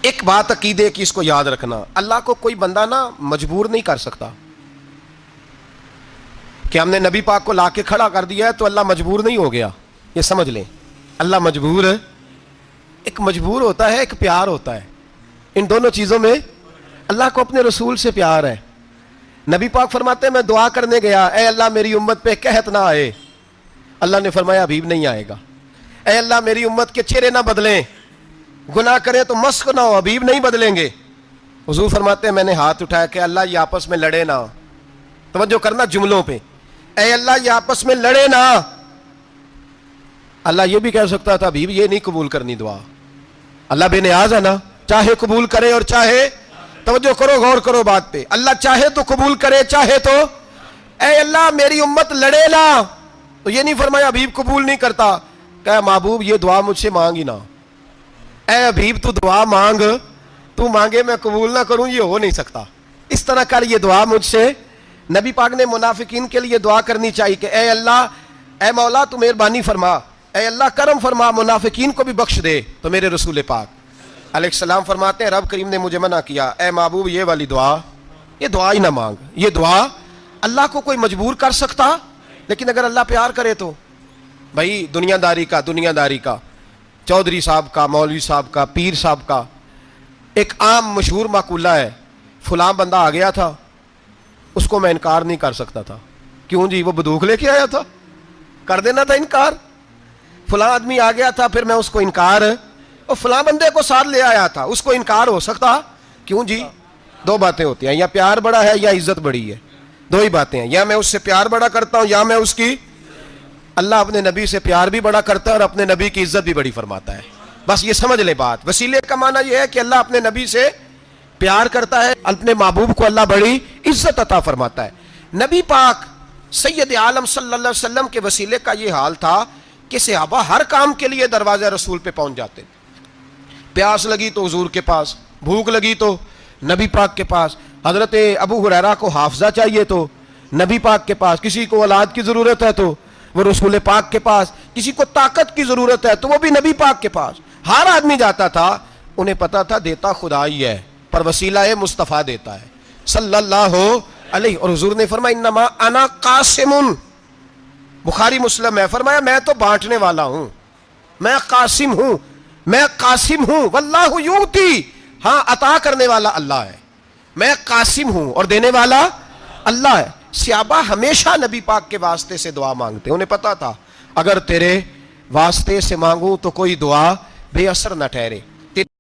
ایک بات عقیدے کی اس کو یاد رکھنا، اللہ کو کوئی بندہ نا مجبور نہیں کر سکتا کہ ہم نے نبی پاک کو لا کے کھڑا کر دیا ہے تو اللہ مجبور نہیں ہو گیا. یہ سمجھ لیں، اللہ مجبور ہے. ایک مجبور ہوتا ہے، ایک پیار ہوتا ہے. ان دونوں چیزوں میں اللہ کو اپنے رسول سے پیار ہے. نبی پاک فرماتے ہیں میں دعا کرنے گیا، اے اللہ میری امت پہ قحط نہ آئے. اللہ نے فرمایا حبیب نہیں آئے گا. اے اللہ میری امت کے چہرے نہ بدلیں، گناہ کریں تو مسخ نہ ہو، حبیب نہیں بدلیں گے. حضور فرماتے ہیں میں نے ہاتھ اٹھایا کہ اللہ یہ آپس میں لڑے نہ. توجہ کرنا جملوں پہ، اے اللہ یہ آپس میں لڑے نہ. اللہ یہ بھی کہہ سکتا تھا حبیب یہ نہیں قبول کرنی دعا. اللہ بے نیاز ہے نا، چاہے قبول کرے اور چاہے، توجہ کرو غور کرو بات پہ، اللہ چاہے تو قبول کرے چاہے تو. اے اللہ میری امت لڑے نہ، تو یہ نہیں فرمایا حبیب قبول نہیں کرتا. کہا محبوب یہ دعا مجھ سے مانگی نہ. اے حبیب تو دعا مانگ، تو مانگے میں قبول نہ کروں، یہ ہو نہیں سکتا. اس طرح کر یہ دعا مجھ سے. نبی پاک نے منافقین کے لیے دعا کرنی چاہیے کہ اے اللہ، اے مولا تو مہربانی فرما، اے اللہ کرم فرما، منافقین کو بھی بخش دے. تو میرے رسول پاک علیہ السلام فرماتے ہیں رب کریم نے مجھے منع کیا، اے محبوب یہ والی دعا، یہ دعا ہی نہ مانگ. یہ دعا اللہ کو کوئی مجبور کر سکتا، لیکن اگر اللہ پیار کرے تو. بھائی دنیا داری کا چودھری صاحب کا، مولوی صاحب کا، پیر صاحب کا ایک عام مشہور مقولہ ہے، فلاں بندہ آ گیا تھا اس کو میں انکار نہیں کر سکتا تھا. کیوں جی؟ وہ بندوق لے کے آیا تھا، کر دینا تھا انکار. فلاں آدمی آ گیا تھا پھر میں اس کو انکار، اور فلاں بندے کو ساتھ لے آیا تھا اس کو انکار ہو سکتا؟ کیوں جی؟ دو باتیں ہوتی ہیں، یا پیار بڑا ہے یا عزت بڑی ہے. دو ہی باتیں ہیں، یا میں اس سے پیار بڑا کرتا ہوں یا میں اس کی. اللہ اپنے نبی سے پیار بھی بڑا کرتا ہے اور اپنے نبی کی عزت بھی بڑی فرماتا ہے. بس یہ سمجھ لے بات. وسیلے کا معنی یہ ہے کہ اللہ اپنے نبی سے پیار کرتا ہے، اپنے محبوب کو اللہ بڑی عزت عطا فرماتا ہے. نبی پاک سید عالم صلی اللہ علیہ وسلم کے وسیلے کا یہ حال تھا کہ صحابہ ہر کام کے لیے دروازہ رسول پہ پہنچ جاتے. پیاس لگی تو حضور کے پاس، بھوک لگی تو نبی پاک کے پاس. حضرت ابو ہریرہ کو حافظہ چاہیے تو نبی پاک کے پاس. کسی کو اولاد کی ضرورت ہے تو وہ رسول پاک کے پاس. کسی کو طاقت کی ضرورت ہے تو وہ بھی نبی پاک کے پاس. ہر آدمی جاتا تھا، انہیں پتا تھا دیتا خدا ہی ہے پر وسیلہ مصطفیٰ دیتا ہے صلی اللہ علیہ. اور حضور نے فرمایا انما انا قاسم، بخاری مسلم ہے، فرمایا میں تو بانٹنے والا ہوں، میں قاسم ہوں، میں قاسم ہوں. واللہ یؤتی، ہاں عطا کرنے والا اللہ ہے. میں قاسم ہوں اور دینے والا اللہ ہے. صحابہ ہمیشہ نبی پاک کے واسطے سے دعا مانگتے. انہیں پتا تھا اگر تیرے واسطے سے مانگوں تو کوئی دعا بے اثر نہ ٹھہرے.